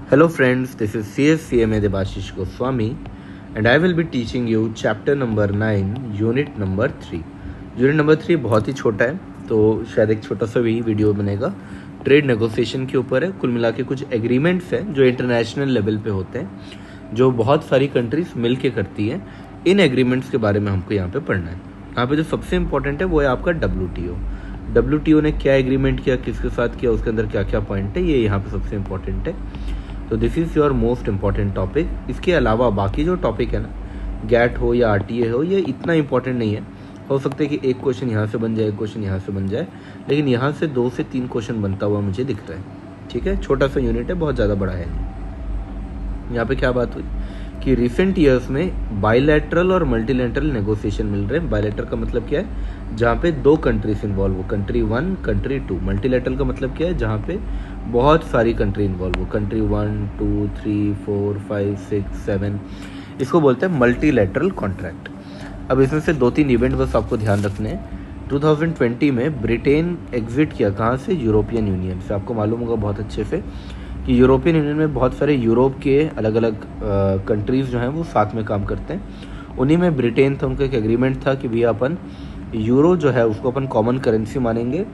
Hello friends, this is CSCMA Debashish Goswami and I will be teaching you chapter number 9, unit number 3. Unit number 3 बहुत ही छोटा है तो शायद एक छोटा सा भी वीडियो बनेगा। ट्रेड नेगोशिएशन के ऊपर है। कुल मिला के कुछ एग्रीमेंट्स हैं जो इंटरनेशनल लेवल पे होते हैं, जो बहुत सारी कंट्रीज मिल के करती हैं। इन एग्रीमेंट्स के बारे में हमको यहाँ पे पढ़ना है। यहाँ पे जो सबसे इम्पोर्टेंट है वो है आपका WTO ने क्या एग्रीमेंट किया, किसके साथ किया, उसके अंदर क्या क्या पॉइंट है, ये यहाँ पे सबसे इम्पोर्टेंट है। तो this is your most important topic. इसके अलावा बाकी जो टॉपिक है ना, गैट हो या RTA हो, ये इतना इम्पॉर्टेंट नहीं है। हो सकता है कि एक क्वेश्चन यहाँ से बन जाए, एक क्वेश्चन यहाँ से बन जाए, लेकिन यहाँ से 2 से 3 क्वेश्चन बनता हुआ मुझे दिख रहा है। ठीक है, छोटा सा यूनिट है, बहुत ज़्यादा बड़ा है नहीं। यहाँ पे क्या बात हुई कि रिसेंट ईयर्स में बायलैटरल और मल्टीलैटरल नेगोशिएशन मिल रहे हैं। बायलैटरल का मतलब क्या है, जहाँ पे 2 कंट्रीज इन्वॉल्व हो, कंट्री 1 कंट्री 2। मल्टीलैटरल का मतलब क्या है, जहाँ पे बहुत सारी कंट्री इन्वॉल्व हो, कंट्री 1 2 3 4 5 6 7। इसको बोलते हैं मल्टीलैटरल कॉन्ट्रैक्ट। अब इसमें से 2-3 इवेंट बस आपको ध्यान रखने हैं। 2020 में ब्रिटेन एग्जिट किया, कहाँ से, यूरोपियन यूनियन से। आपको मालूम होगा बहुत अच्छे से कि यूरोपियन यूनियन में बहुत सारे यूरोप के अलग अलग कंट्रीज़ जो हैं वो साथ में काम करते हैं। उन्हीं में ब्रिटेन था, उनका एक एग्रीमेंट था कि भैया अपन यूरो जो है उसको अपन कॉमन करेंसी मानेंगे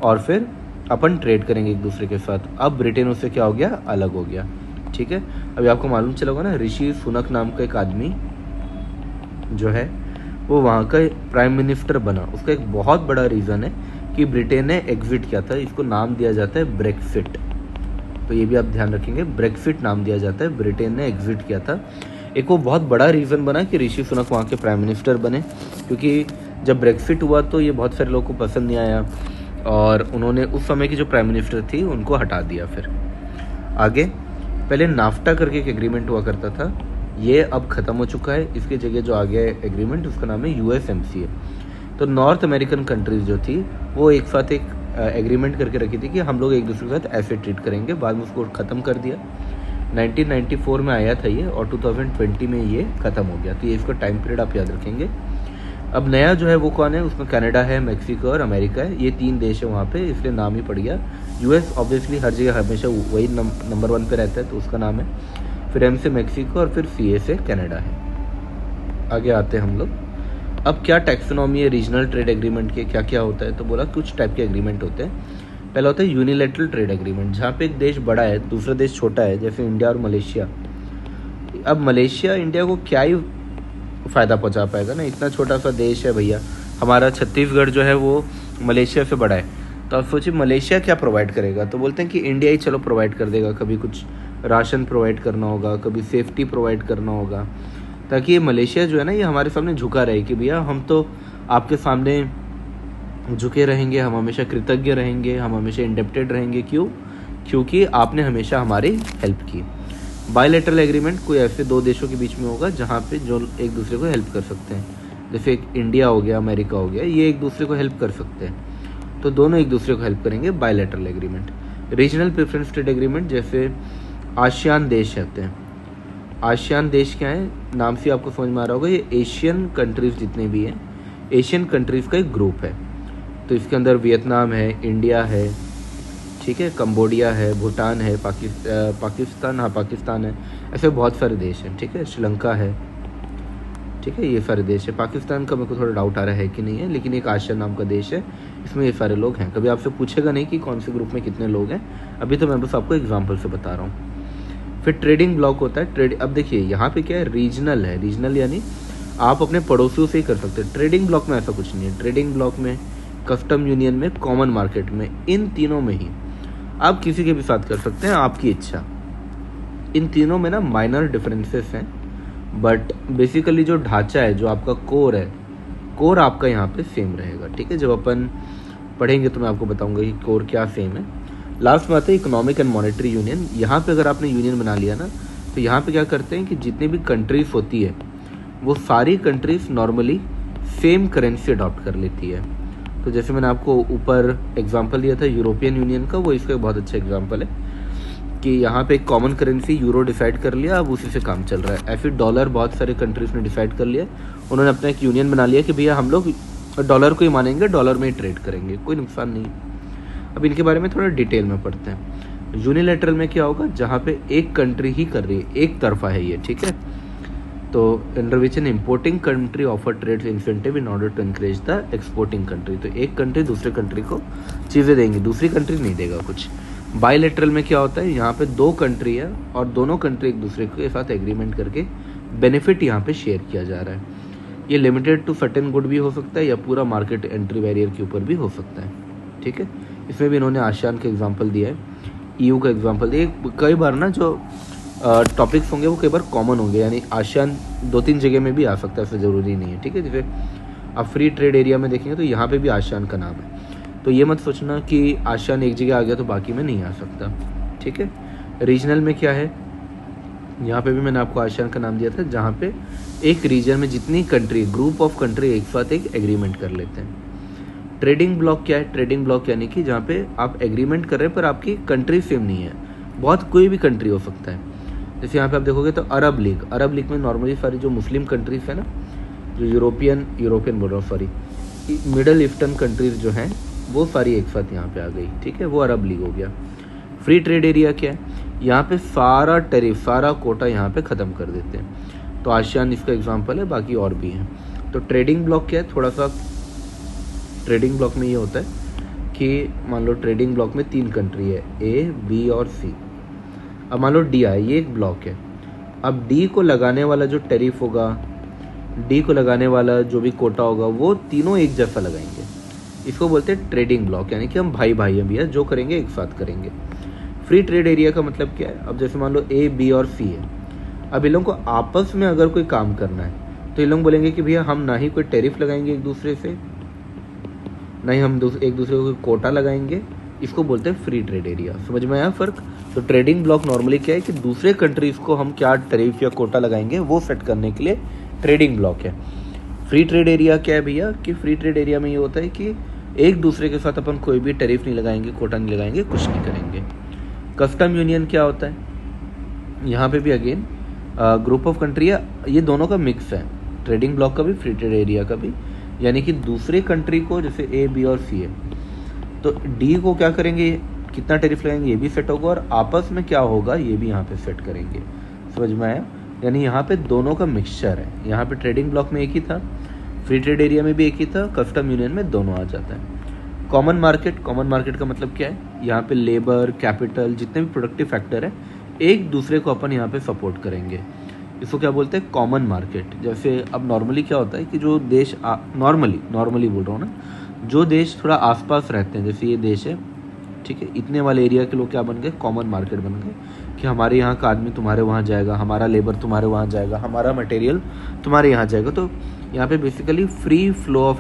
और फिर अपन ट्रेड करेंगे एक दूसरे के साथ। अब ब्रिटेन उससे क्या हो गया, अलग हो गया। ठीक है, अभी आपको मालूम चला होगा ना, ऋषि सुनक नाम का एक आदमी जो है वो वहाँ का प्राइम मिनिस्टर बना। उसका एक बहुत बड़ा रीज़न है कि ब्रिटेन ने एग्जिट किया था। इसको नाम दिया जाता है ब्रेक्सिट। तो ये भी आप ध्यान रखेंगे, ब्रेक्सिट नाम दिया जाता है, ब्रिटेन ने एग्जिट किया था। एक वो बहुत बड़ा रीज़न बना कि ऋषि सुनक वहाँ के प्राइम मिनिस्टर बने, क्योंकि जब ब्रेक्सिट हुआ तो ये बहुत सारे लोगों को पसंद नहीं आया और उन्होंने उस समय की जो प्राइम मिनिस्टर थी उनको हटा दिया। फिर आगे पहले नाफ्टा करके एक एग्रीमेंट हुआ करता था, ये अब ख़त्म हो चुका है। इसकी जगह जो आ गया है एग्रीमेंट, उसका नाम है USMCA। तो नॉर्थ अमेरिकन कंट्रीज़ जो थी वो एक साथ एक एग्रीमेंट करके रखी थी कि हम लोग एक दूसरे के साथ ऐसे ट्रीट करेंगे। बाद में उसको ख़त्म कर दिया। 1994 में आया था ये और 2020 में ये ख़त्म हो गया। तो ये इसका टाइम पीरियड आप याद रखेंगे। अब नया जो है वो कौन है, उसमें कनाडा है, मैक्सिको और अमेरिका है। ये 3 देश है वहाँ पे, इसलिए नाम ही पड़ गया। US ऑब्वियसली हर जगह हमेशा वही नंबर 1 पे रहता है, तो उसका नाम है। फिर M से मैक्सिको और फिर CA से कनाडा है। आगे आते हैं हम लोग। अब क्या टैक्सोनॉमी है रीजनल ट्रेड एग्रीमेंट के, क्या क्या होता है, तो बोला कुछ टाइप के एग्रीमेंट होते हैं। पहला होता है यूनिलैटरल ट्रेड एग्रीमेंट, जहाँ पे एक देश बड़ा है, दूसरा देश छोटा है, जैसे इंडिया और मलेशिया। अब मलेशिया इंडिया को क्या ही फ़ायदा पहुँचा पाएगा ना, इतना छोटा सा देश है भैया। हमारा छत्तीसगढ़ जो है वो मलेशिया से बड़ा है। तो आप सोचिए मलेशिया क्या प्रोवाइड करेगा, तो बोलते हैं कि इंडिया ही चलो प्रोवाइड कर देगा। कभी कुछ राशन प्रोवाइड करना होगा, कभी सेफ्टी प्रोवाइड करना होगा, ताकि ये मलेशिया जो है ना ये हमारे सामने झुका रहे कि भैया हम तो आपके सामने झुके रहेंगे, हम हमेशा कृतज्ञ रहेंगे, हम हमेशा इंडेप्टेड रहेंगे। क्यों? क्योंकि आपने हमेशा हमारी हेल्प की। बायलैटरल एग्रीमेंट कोई ऐसे 2 देशों के बीच में होगा जहाँ पे जो एक दूसरे को हेल्प कर सकते हैं। जैसे एक इंडिया हो गया, अमेरिका हो गया, ये एक दूसरे को हेल्प कर सकते हैं, तो दोनों एक दूसरे को हेल्प करेंगे, bilateral agreement. Regional preference trade agreement, जैसे आसियान देश कहते हैं। आसियान देश क्या है, नाम से आपको समझ में आ रहा होगा, ये एशियन कंट्रीज़ जितने भी हैं, एशियन कंट्रीज़ का एक ग्रुप है। तो इसके अंदर वियतनाम है, इंडिया है, ठीक है, कंबोडिया है, भूटान है, पाकिस्तान है, ऐसे बहुत सारे देश हैं। ठीक है, श्रीलंका है, ठीक है, ये सारे देश है। पाकिस्तान का मेरे को थोड़ा डाउट आ रहा है कि नहीं है, लेकिन एक आसियान नाम का देश है, इसमें ये सारे लोग हैं। कभी आपसे पूछेगा नहीं कि कौन से ग्रुप में कितने लोग हैं, अभी तो मैं बस आपको एग्जाम्पल से बता रहा हूँ। फिर ट्रेडिंग ब्लॉक होता है। अब देखिए यहाँ पे क्या है, रीजनल है। रीजनल यानी आप अपने पड़ोसियों से ही कर सकते हैं। ट्रेडिंग ब्लॉक में ऐसा कुछ नहीं है। ट्रेडिंग ब्लॉक में, कस्टम यूनियन में, कॉमन मार्केट में, इन तीनों में ही आप किसी के भी साथ कर सकते हैं, आपकी इच्छा। इन तीनों में ना माइनर डिफरेंसेस हैं, बट बेसिकली जो ढांचा है, जो आपका कोर है, कोर आपका यहाँ पे सेम रहेगा। ठीक है, जब अपन पढ़ेंगे तो मैं आपको बताऊंगा कि कोर क्या सेम है। लास्ट में आता है इकोनॉमिक एंड मॉनेटरी यूनियन। यहाँ पे अगर आपने यूनियन बना लिया ना, तो यहाँ पे क्या करते हैं कि जितनी भी कंट्रीज़ होती है वो सारी countries normally same currency adopt कर लेती है। तो जैसे मैंने आपको ऊपर एग्जांपल दिया था यूरोपियन यूनियन का, वो इसका बहुत अच्छा एग्जांपल है कि यहाँ पे एक कॉमन करेंसी यूरो डिसाइड कर लिया, अब उसी से काम चल रहा है। ऐसे डॉलर बहुत सारे कंट्रीज़ ने डिसाइड कर लिया, उन्होंने अपना एक यूनियन बना लिया कि भैया हम लोग डॉलर को ही मानेंगे, डॉलर में ही ट्रेड करेंगे, कोई नुकसान नहीं। अब इनके बारे में थोड़ा डिटेल में पढ़ते हैं। यूनिलैटरल में क्या होगा, जहाँ पे एक कंट्री ही कर रही है, एक तरफा है ये, ठीक है। तो under which an importing country offer trade incentive in order to encourage the exporting country. तो एक कंट्री दूसरे कंट्री को चीज़ें देंगी, दूसरी कंट्री नहीं देगा कुछ। बायलैटरल में क्या होता है, यहाँ पे दो कंट्री है और दोनों कंट्री एक दूसरे के साथ एग्रीमेंट करके बेनिफिट यहाँ पे शेयर किया जा रहा है। ये लिमिटेड टू सर्टेन गुड भी हो सकता है या पूरा मार्केट एंट्री बैरियर के ऊपर भी हो सकता है, ठीक है। इसमें भी इन्होंने आसियान का एग्जाम्पल दिया है, EU का एग्जाम्पल दिया। कई बार ना जो टॉपिक्स होंगे वो कई बार कॉमन होंगे, यानी आसियान 2-3 जगह में भी आ सकता है, ऐसा ज़रूरी नहीं है, ठीक है। जैसे आप फ्री ट्रेड एरिया में देखेंगे तो यहाँ पे भी आसियान का नाम है, तो ये मत सोचना कि आसियान एक जगह आ गया तो बाकी में नहीं आ सकता, ठीक है। रीजनल में क्या है, यहाँ पे भी मैंने आपको आसियान का नाम दिया था, जहाँ पे एक रीजन में जितनी कंट्री, ग्रुप ऑफ कंट्री एक साथ एक एग्रीमेंट कर लेते हैं। ट्रेडिंग ब्लॉक क्या है, ट्रेडिंग ब्लॉक यानी कि जहाँ पे आप एग्रीमेंट कर रहे हैं पर आपकी कंट्री सेम नहीं है, बहुत कोई भी कंट्री हो सकता है। जैसे यहाँ पे आप देखोगे तो अरब लीग में नॉर्मली सारी जो मुस्लिम कंट्रीज है ना, जो यूरोपियन बोल रहा हूँ सॉरी, मिडल ईस्टर्न कंट्रीज जो हैं वो सारी एक साथ यहाँ पे आ गई, ठीक है, वो अरब लीग हो गया। फ्री ट्रेड एरिया क्या है, यहाँ पे सारा टैरिफ, सारा कोटा यहाँ पे ख़त्म कर देते हैं, तो आसियान इसका एग्जांपल है, बाकी और भी हैं। तो ट्रेडिंग ब्लॉक क्या है, थोड़ा सा ट्रेडिंग ब्लॉक में ये होता है कि मान लो ट्रेडिंग ब्लॉक में 3 कंट्री है, A, B और C। अब मान लो D आए, ये एक ब्लॉक है। अब D को लगाने वाला जो टैरिफ होगा, D को लगाने वाला जो भी कोटा होगा, वो तीनों एक जैसा लगाएंगे। इसको बोलते हैं ट्रेडिंग ब्लॉक, यानी कि हम भाई हैं भैया, जो करेंगे एक साथ करेंगे। फ्री ट्रेड एरिया का मतलब क्या है, अब जैसे मान लो A, B और C है, अब इन लोगों को आपस में अगर कोई काम करना है तो ये लोग बोलेंगे कि भैया हम ना ही कोई टैरिफ लगाएंगे एक दूसरे से, ना ही हम एक दूसरे को कोटा लगाएंगे, इसको बोलते हैं फ्री ट्रेड एरिया। समझ में आया फ़र्क। तो ट्रेडिंग ब्लॉक नॉर्मली क्या है कि दूसरे कंट्रीज़ को हम क्या टैरिफ या कोटा लगाएंगे वो सेट करने के लिए ट्रेडिंग ब्लॉक है। फ्री ट्रेड एरिया क्या है भैया, कि फ्री ट्रेड एरिया में ये होता है कि एक दूसरे के साथ अपन कोई भी टैरिफ नहीं लगाएंगे, कोटा नहीं लगाएंगे, कुछ नहीं करेंगे। कस्टम यूनियन क्या होता है, यहाँ पे भी अगेन ग्रुप ऑफ कंट्री है, ये दोनों का मिक्स है, ट्रेडिंग ब्लॉक का भी फ्री ट्रेड एरिया का भी, यानी कि दूसरे कंट्री को जैसे A, B और C है, तो D को क्या करेंगे, कितना टैरिफ लगाएंगे ये भी सेट होगा, और आपस में क्या होगा ये भी यहाँ पे सेट करेंगे। समझ में आया, यानी यहाँ पे दोनों का मिक्सचर है। यहाँ पे ट्रेडिंग ब्लॉक में एक ही था, फ्री ट्रेड एरिया में भी एक ही था, कस्टम यूनियन में दोनों आ जाता है। कॉमन मार्केट का मतलब क्या है, यहाँ पे लेबर, कैपिटल, जितने भी प्रोडक्टिव फैक्टर है एक दूसरे को अपन यहाँ पे सपोर्ट करेंगे, इसको क्या बोलते हैं, कॉमन मार्केट। जैसे अब नॉर्मली क्या होता है कि जो देश नॉर्मली बोल रहा हूँ ना, जो देश थोड़ा आसपास रहते हैं, जैसे ये देश है, ठीक है, इतने वाले एरिया के लोग क्या बन गए, कॉमन मार्केट बन गए, कि हमारे यहाँ का आदमी तुम्हारे वहाँ जाएगा, हमारा लेबर तुम्हारे वहाँ जाएगा, हमारा मटेरियल तुम्हारे यहाँ जाएगा। तो यहाँ पे basically free flow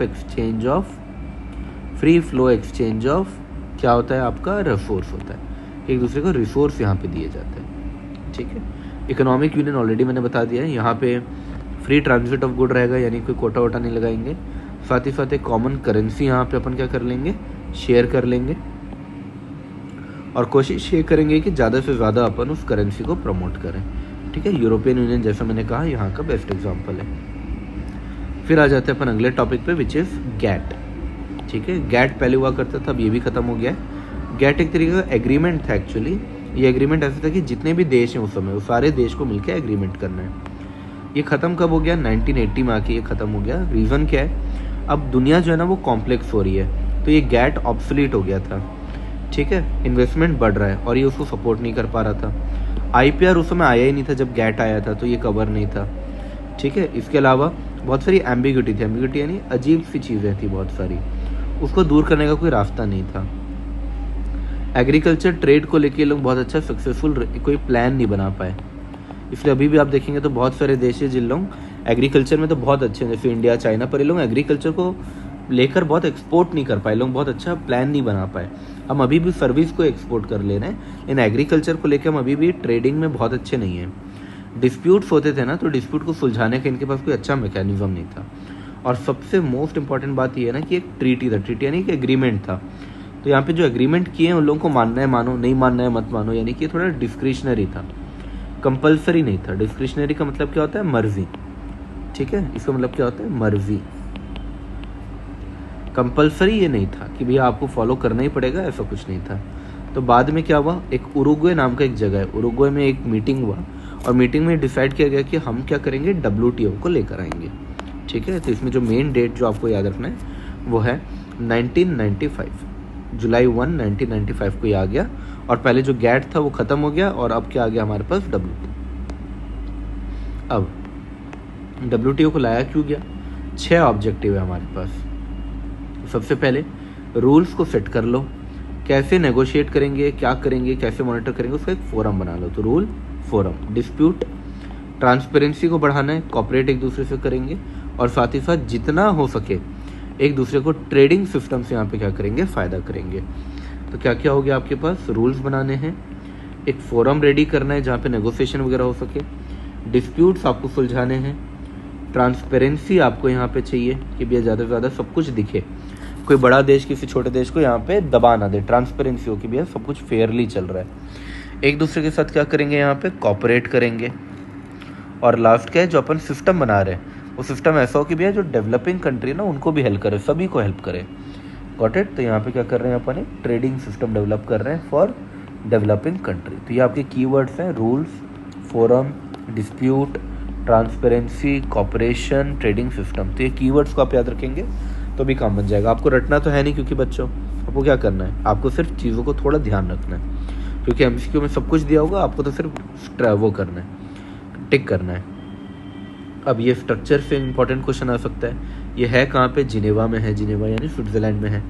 exchange of क्या होता है, आपका रिसोर्स होता है, एक दूसरे को रिसोर्स यहाँ पे दिए जाते हैं, ठीक है। इकोनॉमिक यूनियन ऑलरेडी मैंने बता दिया है, यहाँ पे फ्री ट्रांजिट ऑफ गुड रहेगा, यानी कोई कोटा वोटा नहीं लगाएंगे। साथ ही साथ एक कॉमन करेंसी यहाँ पे अपन क्या कर लेंगे, शेयर कर लेंगे, और कोशिश ये करेंगे कि ज़्यादा से ज़्यादा अपन उस करेंसी को प्रमोट करें, ठीक है। यूरोपियन यूनियन जैसा मैंने कहा यहाँ का बेस्ट एग्जाम्पल है। फिर आ जाते हैं अपन अगले टॉपिक पे, विच इज़ गैट, ठीक है। गैट पहले हुआ करता था, अब ये भी खत्म हो गया है। गैट एक तरीके का एग्रीमेंट था एक्चुअली। ये एग्रीमेंट ऐसा था कि जितने भी देश हैं उस समय, वो सारे देश को मिलकर एग्रीमेंट करना है। ये ख़त्म कब हो गया, 1980 में आके ये ख़त्म हो गया। रीज़न क्या है, अब दुनिया जो है ना वो कॉम्प्लेक्स हो रही है, तो ये गैट ऑब्सोलीट हो गया था, ठीक है। इन्वेस्टमेंट बढ़ रहा है और ये उसको सपोर्ट नहीं कर पा रहा था। IPR उस समय आया ही नहीं था जब गैट आया था, तो ये कवर नहीं था, ठीक है। इसके अलावा बहुत सारी एम्बिग्यूटी थी, एम्बिग्यूटी यानी अजीब सी चीज़ें थी बहुत सारी, उसको दूर करने का कोई रास्ता नहीं था। एग्रीकल्चर ट्रेड को लेके लोग बहुत अच्छा सक्सेसफुल कोई प्लान नहीं बना पाए, इसलिए अभी भी आप देखेंगे तो बहुत सारे देश हैं जिन लोग एग्रीकल्चर में तो बहुत अच्छे हैं, जैसे इंडिया, चाइना, पर ये लोग एग्रीकल्चर को लेकर बहुत एक्सपोर्ट नहीं कर पाए, लोग बहुत अच्छा प्लान नहीं बना पाए। हम अभी भी सर्विस को एक्सपोर्ट कर ले रहे हैं, इन एग्रीकल्चर को लेकर हम अभी भी ट्रेडिंग में बहुत अच्छे नहीं हैं। डिस्प्यूट्स होते थे ना, तो डिस्प्यूट को सुलझाने का इनके पास कोई अच्छा मैकेनिज्म नहीं था। और सबसे मोस्ट इंपॉर्टेंट बात ये है ना कि एक ट्रीटी था, ट्रीटी यानी कि एग्रीमेंट था। तो यहाँ पे जो एग्रीमेंट किए हैं उन लोगों को मानना है मानो, नहीं मानना है मत मानो, यानी कि थोड़ा डिस्क्रिशनरी था, कंपल्सरी नहीं था। डिस्क्रिशनरी का मतलब क्या होता है, मर्जी, ठीक है, इसका मतलब क्या होता है, मर्जी। कंपल्सरी ये नहीं था कि भैया आपको फॉलो करना ही पड़ेगा, ऐसा कुछ नहीं था। तो बाद में क्या हुआ, एक उरुग्वे नाम का एक जगह है, उरुग्वे में एक मीटिंग हुआ और मीटिंग में डिसाइड किया गया कि हम क्या करेंगे, WTO को लेकर आएंगे। ठीक है, तो इसमें जो मेन डेट जो आपको याद रखना है वो है 1995, जुलाई 1 1995 को ये आ गया। और पहले जो गैट था वो ख़त्म हो गया और अब क्या आ गया हमारे पास, WTO। अब WTO को लाया क्यों गया, 6 ऑब्जेक्टिव है हमारे पास। सबसे पहले रूल्स को सेट कर लो, कैसे नेगोशिएट करेंगे, क्या करेंगे, कैसे मॉनिटर करेंगे, उसका एक फोरम बना लो। तो रूल फोरम, डिस्प्यूट, ट्रांसपेरेंसी को बढ़ाना है, कॉपरेट एक दूसरे से करेंगे और साथ ही साथ जितना हो सके एक दूसरे को ट्रेडिंग सिस्टम से यहाँ पे क्या करेंगे, फ़ायदा करेंगे। तो क्या क्या हो गया आपके पास, रूल्स बनाने हैं, एक फोरम रेडी करना है जहाँ पे नेगोशिएशन वगैरह हो सके, डिस्प्यूट्स आपको सुलझाने हैं, ट्रांसपेरेंसी आपको यहाँ पे चाहिए कि भैया ज़्यादा से ज़्यादा सब कुछ दिखे, कोई बड़ा देश किसी छोटे देश को यहाँ पे दबा ना दे, ट्रांसपेरेंसी हो कि भैया सब कुछ फेयरली चल रहा है। एक दूसरे के साथ क्या करेंगे, यहाँ पे कॉपरेट करेंगे। और लास्ट क्या है, जो अपन सिस्टम बना रहे हैं वो सिस्टम ऐसा हो कि भैया जो डेवलपिंग कंट्री है ना उनको भी हेल्प करे, सभी को हेल्प करे। Got it. तो यहाँ पे क्या कर रहे हैं अपन, एक ट्रेडिंग सिस्टम डेवलप कर रहे हैं फॉर डेवलपिंग कंट्री। तो ये आपके कीवर्ड्स हैं, rules, forum, dispute, transparency, cooperation, trading system. तो ये कीवर्ड्स को आप याद रखेंगे तो भी काम बन जाएगा। आपको रटना तो है नहीं क्योंकि बच्चों आपको क्या करना है, आपको सिर्फ चीज़ों को थोड़ा ध्यान रखना है क्योंकि MCQ में सब कुछ दिया होगा, आपको तो सिर्फ वो करना है, टिक करना है। अब ये स्ट्रक्चर से इंपॉर्टेंट क्वेश्चन आ सकता है, ये है कहाँ पे, जिनेवा में है, जिनेवा यानी स्विट्जरलैंड में है।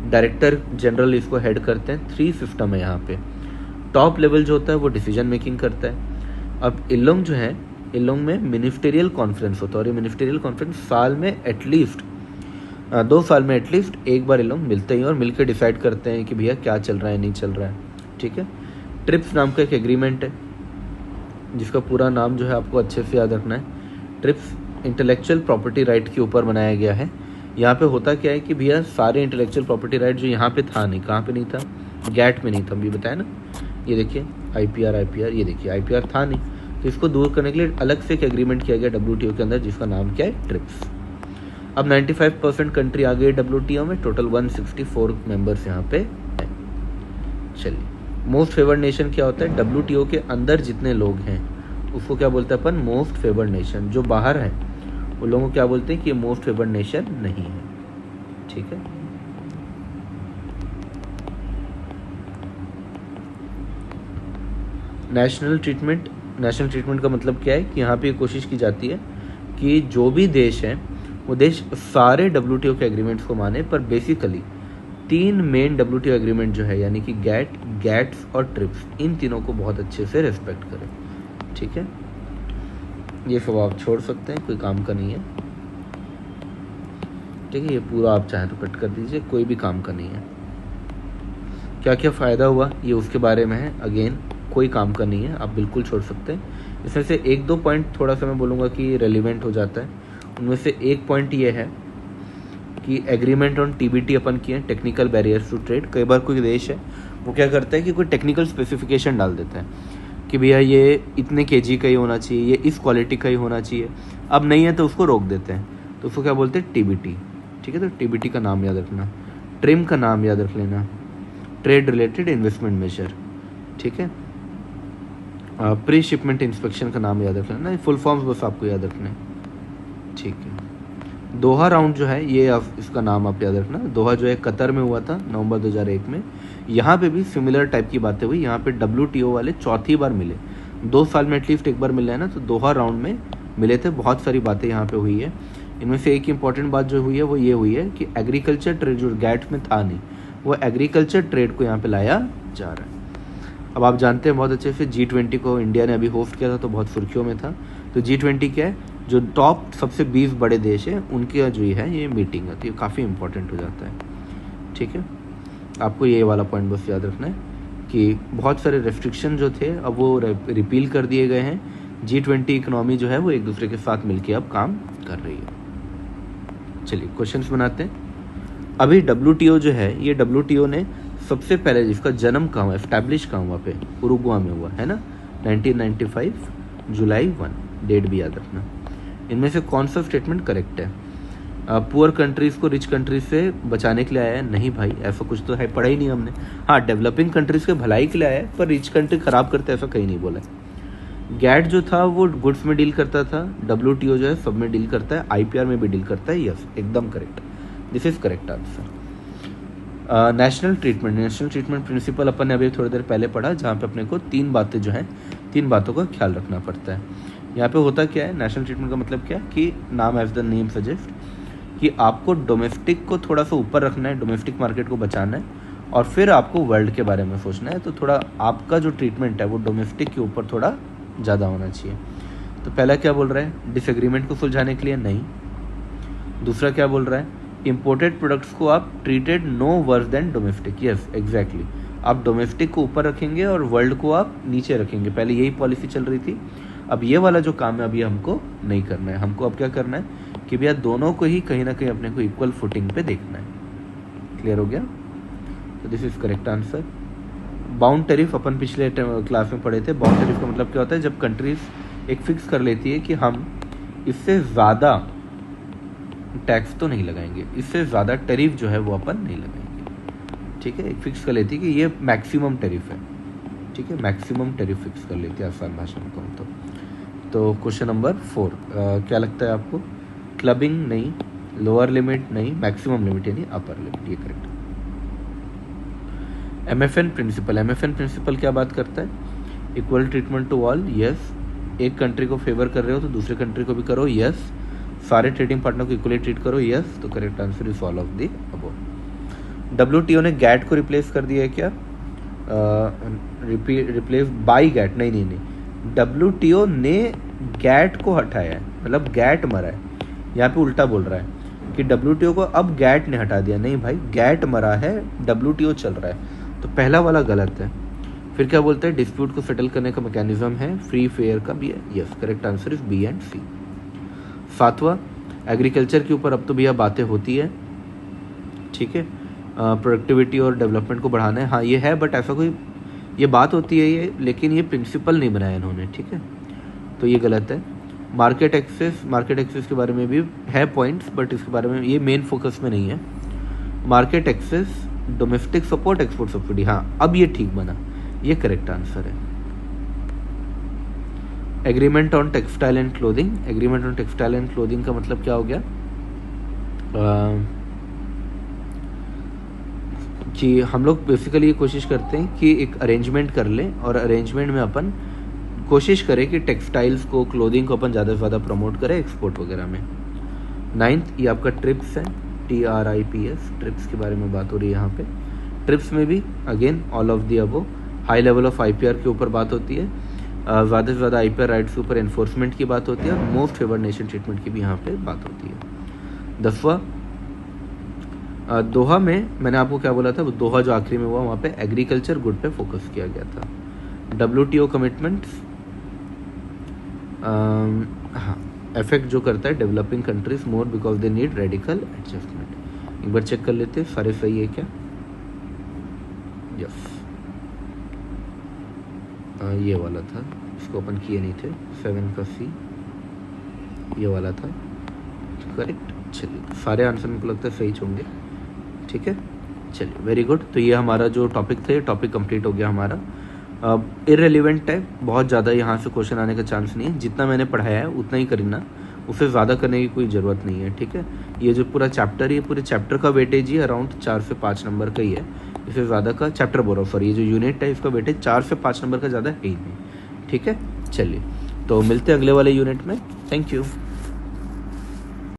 डायरेक्टर जनरल इसको हेड करते हैं, 3 सिस्टम है यहाँ पे। टॉप लेवल जो होता है वो डिसीजन मेकिंग करता है। अब इलोंग जो है, इलोंग में मिनिस्टेरियल कॉन्फ्रेंस होता है और ये मिनिस्टेरियल कॉन्फ्रेंस साल में एटलीस्ट 2 साल में एटलीस्ट एक बार इलोंग मिलते हैं और मिलकर डिसाइड करते हैं कि भैया क्या चल रहा है, नहीं चल रहा है। ठीक है। ट्रिप्स नाम का एक एग्रीमेंट है जिसका पूरा नाम जो है आपको अच्छे से याद रखना है। ट्रिप्स इंटेलेक्चुअल प्रॉपर्टी राइट के ऊपर बनाया गया है। यहाँ पे होता क्या है कि भैया सारे इंटेलेक्चुअल प्रॉपर्टी राइट जो यहाँ पे था नहीं, कहाँ पे नहीं था, गैट में नहीं था, अभी बताया ना। ये देखिए IPR, ये देखिए IPR था नहीं, तो इसको दूर करने के लिए अलग से एक एग्रीमेंट किया गया WTO के अंदर जिसका नाम क्या है, ट्रिप्स। अब 95% कंट्री आ गई WTO में, टोटल 164 मेंबर्स यहाँ पे है। चलिए, मोस्ट फेवर्ड नेशन क्या होता है, WTO के अंदर जितने लोग हैं उसको क्या बोलते हैं अपन, मोस्ट फेवर्ड नेशन। जो बाहर है उन लोगों को क्या बोलते हैं कि ये मोस्ट फेवर्ड नेशन नहीं है। ठीक है। नेशनल ट्रीटमेंट का मतलब क्या है कि यहाँ पे कोशिश की जाती है कि जो भी देश है वो देश सारे WTO के एग्रीमेंट्स को माने, पर बेसिकली 3 मेन WTO एग्रीमेंट जो है यानी कि गैट्स और ट्रिप्स, इन तीनों को बहुत अच्छे से रेस्पेक्ट करें। ठीक है, ये सब आप छोड़ सकते हैं, कोई काम का नहीं है। ठीक है, ये पूरा आप चाहें तो कट कर दीजिए, कोई भी काम का नहीं है। क्या क्या फ़ायदा हुआ ये उसके बारे में है, अगेन कोई काम का नहीं है, आप बिल्कुल छोड़ सकते हैं। इसमें से 1-2 पॉइंट थोड़ा सा मैं बोलूँगा कि रेलिवेंट हो जाता है। उनमें से एक पॉइंट ये है कि एग्रीमेंट ऑन TBT अपन किए, टेक्निकल बैरियर्स टू ट्रेड। कई बार कोई देश है वो क्या करता है कि कोई टेक्निकल स्पेसिफिकेशन डाल देता है कि भैया ये इतने kg का ही होना चाहिए, ये इस क्वालिटी का ही होना चाहिए। अब नहीं है तो उसको रोक देते हैं, तो उसको क्या बोलते हैं, TBT। ठीक है, तो TBT का नाम याद रखना, ट्रिम का नाम याद रख लेना, ट्रेड रिलेटेड इन्वेस्टमेंट मेजर। ठीक है, प्री शिपमेंट इंस्पेक्शन का नाम याद रख लेना, फुल फॉर्म्स बस आपको याद रखना है। ठीक है, दोहा राउंड जो है ये इसका नाम आप याद रखना। दोहा जो है कतर में हुआ था नवंबर 2001 में। यहाँ पे भी सिमिलर टाइप की बातें हुई। यहाँ पे WTO वाले चौथी बार मिले, 2 साल में एटलीस्ट एक बार मिले है ना, तो दोहा राउंड में मिले थे। बहुत सारी बातें यहाँ पे हुई है। इनमें से एक इंपॉर्टेंट बात जो हुई है वो ये हुई है कि एग्रीकल्चर ट्रेड जो गैट में था नहीं, वो एग्रीकल्चर ट्रेड को यहाँ पे लाया जा रहा है। अब आप जानते हैं बहुत अच्छे से G20 को इंडिया ने अभी होस्ट किया था तो बहुत सुर्खियों में था। तो G20 क्या है, जो टॉप सबसे 20 बड़े देश हैं उनकी जो है ये मीटिंग है, तो ये काफ़ी इंपॉर्टेंट हो जाता है। ठीक है, आपको ये वाला पॉइंट बस याद रखना है कि बहुत सारे रेस्ट्रिक्शन जो थे अब वो रिपील कर दिए गए हैं। G20 इकोनॉमी जो है वो एक दूसरे के साथ मिलकर अब काम कर रही है। चलिए क्वेश्चंस बनाते हैं। अभी WTO जो है ये WTO ने सबसे पहले जिसका जन्म कहाँ हुआ, एस्टैब्लिश कहाँ हुआ पे, उरुग्वे में हुआ है ना, 1995 जुलाई 1, डेट भी याद रखना। इनमें से कौन सा स्टेटमेंट करेक्ट है, पुअर कंट्रीज़ को रिच कंट्रीज से बचाने के लिए आया है? नहीं भाई, ऐसा कुछ तो है, पढ़ा ही नहीं हमने। हाँ, डेवलपिंग कंट्रीज़ के भलाई के लिए आया है, पर रिच कंट्री ख़राब करते हैं ऐसा कहीं नहीं बोला है। गैट जो था वो गुड्स में डील करता था, WTO जो है सब में डील करता है, IPR में भी डील करता है। यस, एकदम correct, this is correct answer. National treatment principle अपन ने अभी थोड़ी देर पहले पढ़ा, जहाँ पे अपने को 3 बातें जो हैं, 3 बातों का ख्याल रखना पड़ता है। यहाँ पे होता क्या है, नेशनल ट्रीटमेंट का मतलब क्या है कि नाम एज द नेम सजेस्ट कि आपको डोमेस्टिक को थोड़ा सा ऊपर रखना है, डोमेस्टिक मार्केट को बचाना है, और फिर आपको वर्ल्ड के बारे में सोचना है। तो थोड़ा आपका जो ट्रीटमेंट है वो डोमेस्टिक के ऊपर थोड़ा ज़्यादा होना चाहिए। तो पहला क्या बोल रहा है, डिसएग्रीमेंट को सुलझाने के लिए नहीं। दूसरा क्या बोल रहा है, इम्पोर्टेड प्रोडक्ट्स को आप treated no worse than domestic. Yes exactly, आप डोमेस्टिक को ऊपर रखेंगे और वर्ल्ड को आप नीचे रखेंगे। पहले यही पॉलिसी चल रही थी, अब ये वाला जो काम है अभी हमको नहीं करना है। हमको अब क्या करना है कि भैया दोनों को ही कहीं ना कहीं अपने को इक्वल फुटिंग पे देखना है। क्लियर हो गया? तो this is correct answer. Bound tariff अपन पिछले क्लास में पढ़े थे। बाउंड टैरिफ का मतलब क्या होता है, जब कंट्रीज एक फिक्स कर लेती है कि हम इससे ज़्यादा टैक्स तो नहीं लगाएंगे, इससे ज़्यादा टैरिफ जो है वो अपन नहीं लगाएंगे। ठीक है, एक फिक्स कर लेती है कि ये मैक्सिमम टैरिफ है। ठीक है, मैक्सिमम टैरिफ फिक्स कर लेती है, आसान भाषा में कहूँ तो क्वेश्चन नंबर 4 क्या लगता है आपको? क्लबिंग नहीं, लोअर लिमिट नहीं, मैक्सिमम लिमिट यानी अपर लिमिट, ये करेक्ट। MFN प्रिंसिपल क्या बात करता है? Equal treatment to all. Yes, एक कंट्री को फेवर कर रहे हो तो दूसरे कंट्री को भी करो। यस, सारे ट्रेडिंग पार्टनर को इक्वली ट्रीट करो। यस, तो correct answer is all of the above. WTO ने गैट को रिप्लेस कर दिया है क्या? Replace by GATT? नहीं, WTO ने गैट को हटाया है, मतलब गैट मरा है। यहाँ पे उल्टा बोल रहा है कि WTO को अब गैट ने हटा दिया। नहीं भाई, गैट मरा है, WTO चल रहा है, तो पहला वाला गलत है। फिर क्या बोलते हैं, डिस्प्यूट को सेटल करने का मैकेनिज्म है, फ्री फेयर का भी है। Yes, correct answer is B and C। 7वां, एग्रीकल्चर के ऊपर अब तो भैया बातें होती है। ठीक है, प्रोडक्टिविटी और डेवलपमेंट को बढ़ाना है। हाँ ये है, बट ऐसा कोई ये बात होती है ये, लेकिन ये प्रिंसिपल नहीं बनाया इन्होंने। ठीक है, तो ये गलत है। मार्केट एक्सेस के बारे में भी है पॉइंट्स, बट इसके बारे में ये मेन फोकस में नहीं है। Market access, domestic support, export subsidy, हाँ अब ये ठीक बना, ये करेक्ट आंसर है। Agreement on textile and clothing का मतलब क्या हो गया कि हम लोग बेसिकली ये कोशिश करते हैं कि एक अरेंजमेंट कर लें, और अरेंजमेंट में अपन कोशिश करें कि टेक्सटाइल्स को, क्लोथिंग को अपन ज़्यादा से ज़्यादा प्रमोट करें एक्सपोर्ट वगैरह में। 9th, ये आपका ट्रिप्स है, TRIPS, ट्रिप्स के बारे में बात हो रही है यहाँ पे। ट्रिप्स में भी again all of the above, high level of IPR के ऊपर बात होती है, ज़्यादा से ज़्यादा IPR राइट्स के ऊपर एनफोर्समेंट की बात होती है, और मोस्ट फेवर्ड नेशन ट्रीटमेंट की भी यहाँ पे बात होती है। 10वां, दोहा में मैंने आपको क्या बोला था, वो दोहा जो आखिरी में हुआ वहाँ पे एग्रीकल्चर गुड पे फोकस किया गया था। WTO कमिटमेंट्स, हाँ इफेक्ट जो करता है developing countries more because they need radical adjustment. एक बार चेक कर लेते सारे सही है क्या? यस, ये वाला था, इसको अपन किए नहीं थे। 7 का C ये वाला था, करेक्ट। चलिए सारे आंसर मेरे को लगता है सही होंगे। ठीक है, चलिए वेरी गुड। तो ये हमारा जो टॉपिक था, ये टॉपिक कंप्लीट हो गया हमारा। इररिलेवेंट है, बहुत ज़्यादा यहाँ से क्वेश्चन आने का चांस नहीं है। जितना मैंने पढ़ाया है उतना ही करना, उससे ज़्यादा करने की कोई ज़रूरत नहीं है। ठीक है, ये जो पूरा चैप्टर है, ये पूरे चैप्टर का वेटेज ही अराउंड 4 से 5 नंबर का ही है। इससे ज़्यादा का चैप्टर बोलो, सॉरी ये जो यूनिट है इसका वेटेज 4 से 5 नंबर का ज़्यादा है ही नहीं। ठीक है, चलिए तो मिलते हैं अगले वाले यूनिट में। Thank you.